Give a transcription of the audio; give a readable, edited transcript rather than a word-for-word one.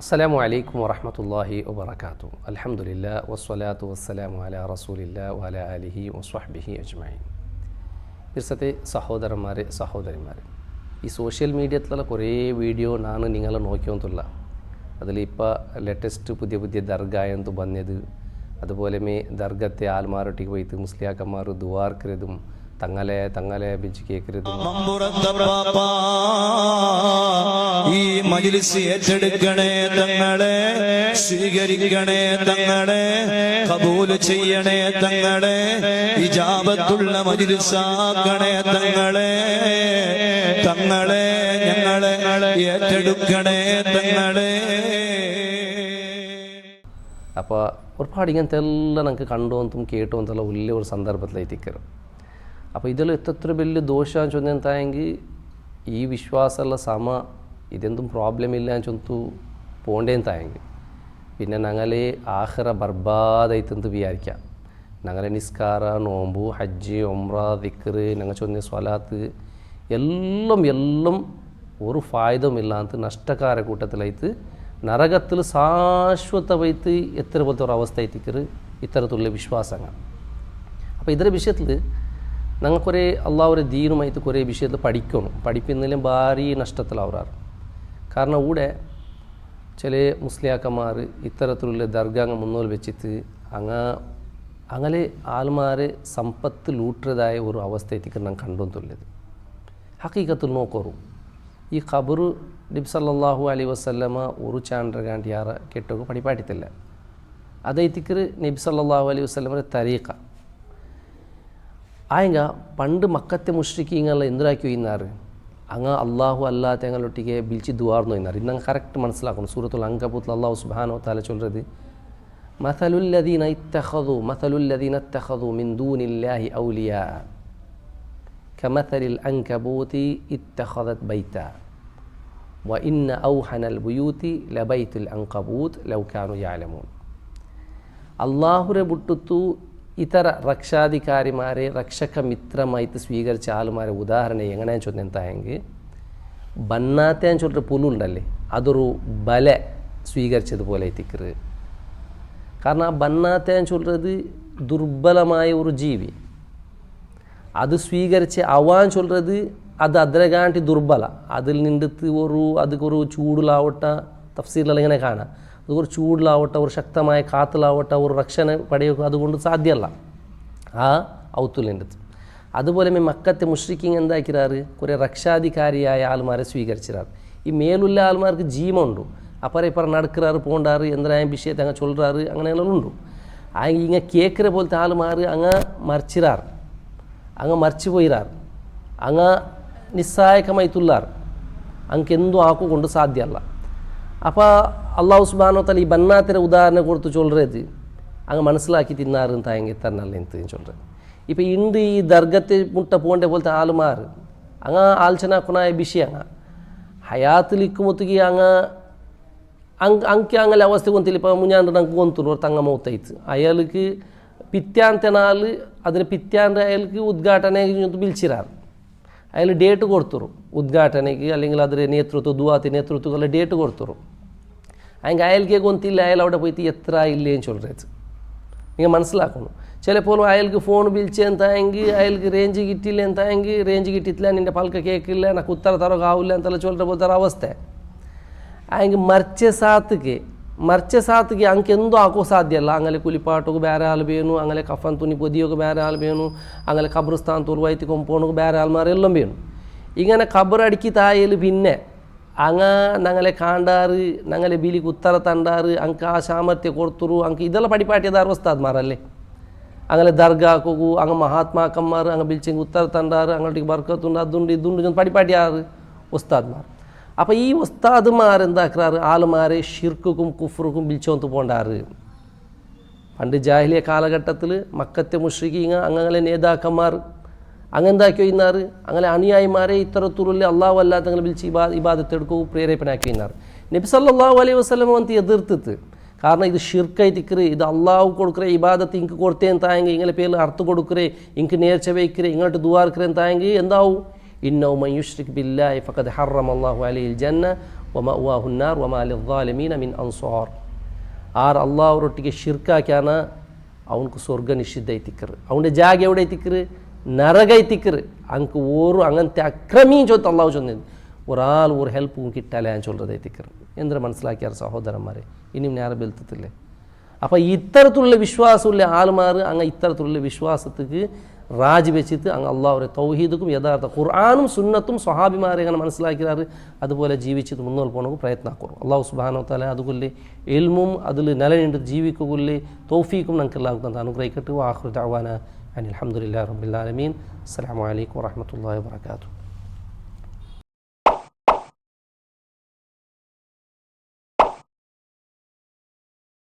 അസ്സലാമു അലൈക്കും വറഹ്മത്തുള്ളാഹി വബറകാതുഹു. അൽഹംദുലില്ലാ വസ്സലാത്തു വസ്സലാമു അലാ റസൂലില്ലാ വഅലാ ആലിഹി വസ്വഹ്ബിഹി അജ്മഈൻ. ഇർസത്തെ സഹോദരന്മാരെ സഹോദരിമാരെ, ഈ സോഷ്യൽ മീഡിയത്തിലുള്ള കുറേ വീഡിയോ ನಾನು നിങ്ങൾ നോക്കിയൊന്നുമില്ല. അതിലിപ്പോൾ ലേറ്റസ്റ്റ് പുതിയ ദർഗ ಎಂದು ಬಂದಿದ್ದು, അതുപോലെ ദർഗത്തെ ആൽമാരൊട്ടിക്ക് പോയിട്ട് മുസ്ലിയാക്കന്മാർ ദുവാർക്കരുതും തങ്ങളെ ബിഞ്ച് കേൾക്കരുതും ഈ മജ്‌ലിസ് ഏറ്റെടുക്കണേ തങ്ങളെ, സ്വീകരിക്കണേ തങ്ങളെ, ഖബൂൽ ചെയ്യണേ തങ്ങളെ, ഇജാബത്തുള്ള മജ്‌ലിസാക്കണേ തങ്ങളെ, ഞങ്ങളെ ഏറ്റെടുക്കണേ തങ്ങളെ. അപ്പോൾ ഒരുപാട് ഇങ്ങനത്തെ എല്ലാം നമുക്ക് കണ്ടുവന്നും കേട്ടുവന്നുള്ള വലിയ ഒരു സന്ദർഭത്തിലെത്തിക്കരും. അപ്പോൾ ഇതിൽ എത്ര വലിയ ദോഷമാണെന്ന് ചൊന്നെങ്കിൽ ഈ വിശ്വാസമുള്ള ഇതെന്തും പ്രോബ്ലം ഇല്ല എന്ന് ചൊന്തു പോണ്ടേന്ന് തായെങ്കിൽ പിന്നെ ഞങ്ങളെ ആഖിറ ബർബാദായിത്തെന്ത് വിചാരിക്കാം. ഞങ്ങളെ നിസ്കാര, നോമ്പ്, ഹജ്ജ്, ഉംറ, ദിക്ർ, ഞങ്ങൾ ചൊന്ന സ്വലാത്ത് എല്ലാം ഒരു ഫായദമില്ലാത്ത നഷ്ടക്കാര കൂട്ടത്തിലായിട്ട് നരകത്തിൽ ശാശ്വതമായിട്ട് എത്ര പോലത്തെ ഒരു അവസ്ഥ എത്തിക്കറ് ഇത്തരത്തിലുള്ള വിശ്വാസങ്ങൾ. അപ്പോൾ ഇതിൻ്റെ വിഷയത്തിൽ ഞങ്ങൾക്കൊരേ അള്ളാഹുവിൻ്റെ ദീനുമായിട്ട് കുറേ വിഷയത്തിൽ പഠിപ്പിക്കുന്നതിലും ഭാരി നഷ്ടത്തിലാവാറ്. കാരണം ഇവിടെ ചില മുസ്ലിയാക്കന്മാർ ഇത്തരത്തിലുള്ള ദർഗാങ്ങ് മുന്നോൽ വെച്ചിട്ട് അങ്ങനെ ആൾമാരെ സമ്പത്ത് ലൂട്ടതായ ഒരു അവസ്ഥ എത്തിക്കാൻ ഞാൻ കണ്ടുവന്നുള്ളത്. ഹക്കീക്കത്തിൽ നോക്കോറും ഈ ഖബറ് നബി സല്ലല്ലാഹു അലൈഹി വസല്ലമ ഒരു ചാണ്ടകാണ്ട് യാറ കെട്ടൊക്കെ പഠിപ്പാട്ടിത്തില്ല. അതൈത്തിക്കർ നബി സല്ലല്ലാഹു അലൈഹി വസല്ലമയുടെ തരീഖ ആയെങ്ക പണ്ട് മക്കത്തെ മുഷ്രിക്കീങ്ങളെ എന്തിനാക്കി വയ്യുന്നാറ് അള്ളാഹു അല്ലാത്ത ഞങ്ങളൊട്ടിക്ക് ബിൽച്ച് ദുവാർന്നു വയ്യുന്നാറ്. ഇന്നങ്ങ് കറക്റ്റ് മനസ്സിലാക്കണം. സൂറത്തുൽ അൻകബൂത്തിൽ അള്ളാഹു സുബ്ഹാനഹു വ തആല ചൊല്ലുന്നത് മസലുല്ലദീന ഇത്തഖദു മിൻ ദൂനില്ലാഹി ഔലിയാ കമസലിൽ അൻകബൂതി ഇത്തഖദത് ബൈതാ വഇന്ന ഔഹനൽ ബുയൂതി ലബൈത്തുൽ അൻകബൂത് ലൗ കാനൂ യഅലമൂൻ. അള്ളാഹുരെ വിട്ടുത്തു ഇತರ രക്ഷാധികാരിമാരെ രക്ഷക മിത്രമായിട്ട് സ്വീകരിച്ച ആളുമാരെ ഉദാഹരണം എങ്ങനെയാന്ന് ചൊന്നെങ്കിൽ ബന്നാത്തേന്ന് ചൊല്ലൊരു പുല്ലുണ്ടല്ലേ, അതൊരു ബല സ്വീകരിച്ചതുപോലെ എത്തിക്കറ്. കാരണം ആ ബന്നാത്തേന്ന് ചൊല്ലുന്നത് ദുർബലമായ ഒരു ജീവി, അത് സ്വീകരിച്ച് അവാൻ ചൊല്ലുന്നത് അത് അതിരകാണ്ടി ദുർബല. അതിൽ നിന്നിട്ട് അതൊരു ചൂടിലാവട്ട തഫ്സീറിൽ ഇങ്ങനെ കാണാം. അതൊരു ചൂടിലാവട്ടെ, ഒരു ശക്തമായ കാത്തിലാവട്ടെ, ഒരു രക്ഷണ പടയൊക്കെ അതുകൊണ്ട് സാധ്യമല്ല ആ ഔത്തുലിൻ്റെ. അതുപോലെ മക്കത്തെ മുഷ്രിക്കിങ് എന്താക്കിറാറ് കുറേ രക്ഷാധികാരിയായ ആൾമാരെ സ്വീകരിച്ചിറാറ്. ഈ മേലുള്ള ആൾമാർക്ക് ജീവമുണ്ട്, അപ്പറ നടക്கிறாറ്, പോണ്ടാറ്, എന്തിനായ വിഷയത്തെ അങ്ങ് ചൊല്ലുറാറ്, അങ്ങനെയെല്ലാം ഉണ്ട്. ഇങ്ങനെ കേൾക്കിற പോലത്തെ ആൾമാർ അങ്ങ് മറിച്ചിറാറ്, അങ്ങ് മറിച്ചു പോയിറാറ്, അങ്ങ് നിസ്സായകമായിട്ടുള്ളാറ്, അങ്ങക്ക് എന്തും ആക്കുകൊണ്ട് സാധ്യമല്ല. അപ്പോൾ അള്ളാഹു സുബ്ഹാനഹു വ തആല ഈ ബന്നാത്തിൻ്റെ ഉദാഹരണം കൊടുത്ത് ചൊല്ലുന്നത് അങ്ങ് മനസ്സിലാക്കി തിന്നാറുന്ന് തായെങ്കിൽ തന്നല്ല എന്ന് ചൊല്ലുന്നത്. ഇപ്പോൾ ഇണ്ട് ഈ ദർഗത്തെ മുട്ട പോകേണ്ട പോലത്തെ ആൾമാർ അങ്ങ് ആലോചനാക്കുണായ വിഷയം അങ്ങ് ഹയാത്തിലിക്കുമൊത്തുകി ಅಂಕೆ ಅಂಗಲ್ಲಿ ಅವಸ್ಥೆ ಗೊಂತಿಲ್ಲ. ഇപ്പോൾ മുഞ്ഞാണ്ട് ನಂಗೆ ಗೊಂತು ഒരു തങ്ങ മൗത്തായിട്ട് അയാൾക്ക് പിറ്റാന്തനാൾ അതിന് പിറ്റാൻ്റെ അയാൾക്ക് ഉദ്ഘാടനയ്ക്ക് പിലിച്ചിരാറ്. അയാൾ ഡേറ്റ് കൊടുത്തുರು ಉದ್ಘಾಟನೆಗೆ, അല്ലെങ്കിൽ ಅದರ ನೇತೃತ್ವ ದುವಾತಿ ನೇತೃತ್ವಗಳ ಡೇಟ್ ಕೊಡ್ತರು. ಹಂಗೆ ಅಯಲ್ಗೆ ಗೊಂತಿಲ್ಲ, ಅಯಲ್ അവിടെ പോയിട്ട് എത്ര ഇല്ലേന്ന് ചൊല്ലുന്നത് നിങ്ങൾ മനസ്സിലാക്കണം. ചിലപ്പോൾ അയാൾക്ക് ഫോൺ വിളിച്ച് എന്തായെങ്കിൽ അയാൾക്ക് റേഞ്ച് കിട്ടില്ല, എന്തായെങ്കിൽ റേഞ്ച് കിട്ടിയിട്ടില്ല, നിൻ്റെ പൽക്ക കേൾക്കില്ല, എനിക്ക് ഉത്തര തരക ആവില്ല എന്തെല്ലാം ചൊല്ലുന്ന പോലത്തെ അവസ്ഥ. ಹಂಗೆ ಮರ್ಚೆ ಸಾತಿಗೆ ಅಂಕೆ ಎಂದೂ ಹಾಕೋ ಸಾಧ್ಯ ಅಲ್ಲ. ಅಂಗಲೆ ಕುಲಿಪಾಟೋಗೆ ಬೇರೆ ಹಾಲು ಬೇನು, ಅಂಗಲೆ ಕಫನ್ ತುನಿ പൊതിയൊക്കെ ಬೇರೆ ಹಾಲು ಬೇನು, ಅಂಗಲೆ ഖബർസ്ഥാൻ തുറവായിട്ട് കൊമ്പോണക്ക് ಬೇರೆ ആൾമാരെല്ലാം വേണം. ഇങ്ങനെ ഖബറടുക്കി തായൽ പിന്നെ ഞങ്ങളെ കാണ്ടാറ്, ഞങ്ങളെ ബിലിക്ക് ഉത്തര തണ്ടാറ്, ಅಂಕ ആ സാമർത്ഥ്യം കൊടുത്തുರು, ಅಂಕ ಇದೆಲ್ಲ പഠിപ്പാട്ടിയതാറ് ഉസ്താദ്മാരല്ലേ. അങ്ങനെ ദർഗാക്കു അങ്ങ് മഹാത്മാക്കന്മാർ അങ്ങ് ബിൽച്ചെങ്കിൽ ഉത്തര തണ്ടാറ്, അങ്ങോട്ടേക്ക് ബർക്കത്തുണ്ട്, അതുണ്ട് ഇതുണ്ട് പഠിപ്പാട്ടിയാറ് ഉസ്താദ്മാർ. അപ്പോൾ ഈ ഉസ്താദ്മാരെന്താക്കാറ് ആൾമാരെ ഷിർക്കും കുഫ്റുക്കും ബിൽച്ചോന്ത് പോണ്ടാറ്. പണ്ട് ജാഹിലിയ കാലഘട്ടത്തിൽ മക്കത്തെ മുശ്രിക്കീങ്ങ അങ്ങനെ നേതാക്കന്മാർ അങ്ങെന്താക്കി വയ്യുന്നാറ്, അങ്ങനെ അനുയായിമാരെ ഇത്തരത്തിലുള്ള അള്ളാഹു അല്ലാത്തങ്ങൾ വിളിച്ച് ഇബാദത്തെടുക്കുകയും പ്രേരേപനാക്കി വയ്യുന്നാറ്. നബി സല്ലല്ലാഹു അലൈഹി വസല്ലം വന്ന് എതിർത്തിട്ട്, കാരണം ഇത് ഷിർക്കായി തിക്കറ്, ഇത് അള്ളാഹു കൊടുക്കറേ ഇബാദത്ത് ഇങ്ക് കൊടുത്തേന്ന് തായെങ്കിൽ ഇങ്ങനെ പേരിൽ അർത്ഥം കൊടുക്കറേ, ഇങ്ക് നേർച്ച വയ്ക്കറേ, ഇങ്ങോട്ട് ദുവാർക്കറേന്ന് തായെങ്കിൽ എന്താവും ഇന്നഹു മൻ യുശ്രിക് ബില്ലാഹി ഫഖദ് ഹറമല്ലാഹു അലൈഹിൽ ജന്ന വമഅവാഹുന്നാർ വമാ ലിദ്ദാലിമീന മിൻ അൻസാർ. ആർ അള്ളാഹുರೊಟ್ಟಿಗೆ ಶಿರ್ಕಾಕ್ಯಾನ ಅವನಿಗೆ ಸ್ವರ್ಗ ನಿಷಿದ್ಧ ಐತಿಕ್ಕರು, ಅವನ ಜಾಗ ಎവിടെ ಐತಿಕ್ಕರು, ನರಗ ಐತಿಕ್ಕರು. ಅಂಕ ಓರು അങ്ങനത്തെ അക്രമീം ചൊത്ത് അള്ളാഹു ചൊന്നത് ഒരാൾ ഒരു ഹെൽപ്പും കിട്ടാലേ ഞാൻ ചൊല്ലത് ಐತಿಕ್ಕರು. എന്തൊരു മനസ്സിലാക്കിയാർ സഹോദരന്മാരെ, ഇനിയും ഞാറ് ബെൽത്തത്തില്ലേ. അപ്പോൾ ഇത്തരത്തിലുള്ള വിശ്വാസമുള്ള ആൾമാർ അങ്ങ് ഇത്തരത്തിലുള്ള വിശ്വാസത്തേക്ക് രാജിവെച്ചിട്ട് അങ്ങ് അള്ളാഹുരെ തൗഹീദുക്കും യഥാർത്ഥ ഖുർആനും സുന്നത്തും സ്വഹാബിമാരെ അങ്ങനെ മനസ്സിലാക്കിയാറ് അതുപോലെ ജീവിച്ചിട്ട് മുന്നോട്ട് പോകണമെങ്കിൽ പ്രയത്നാക്കും. അള്ളാഹു സുബ്ഹാനഹു വ തആല അതുകൊല്ലേ ഇൽമും അതിൽ നിലനിട്ട് ജീവിക്കുകൊല്ലേ തൗഫീക്കും നമുക്ക് എല്ലാവർക്കും അനുഗ്രഹിക്കട്ടെ. ആഖിറു ദഅവാന അനിൽ ഹംദുലില്ലാഹി റബ്ബിൽ ആലമീൻ. അസ്സലാമു അലൈക്കും വറഹ്മത്തുള്ളാഹി വബറകാതുഹു.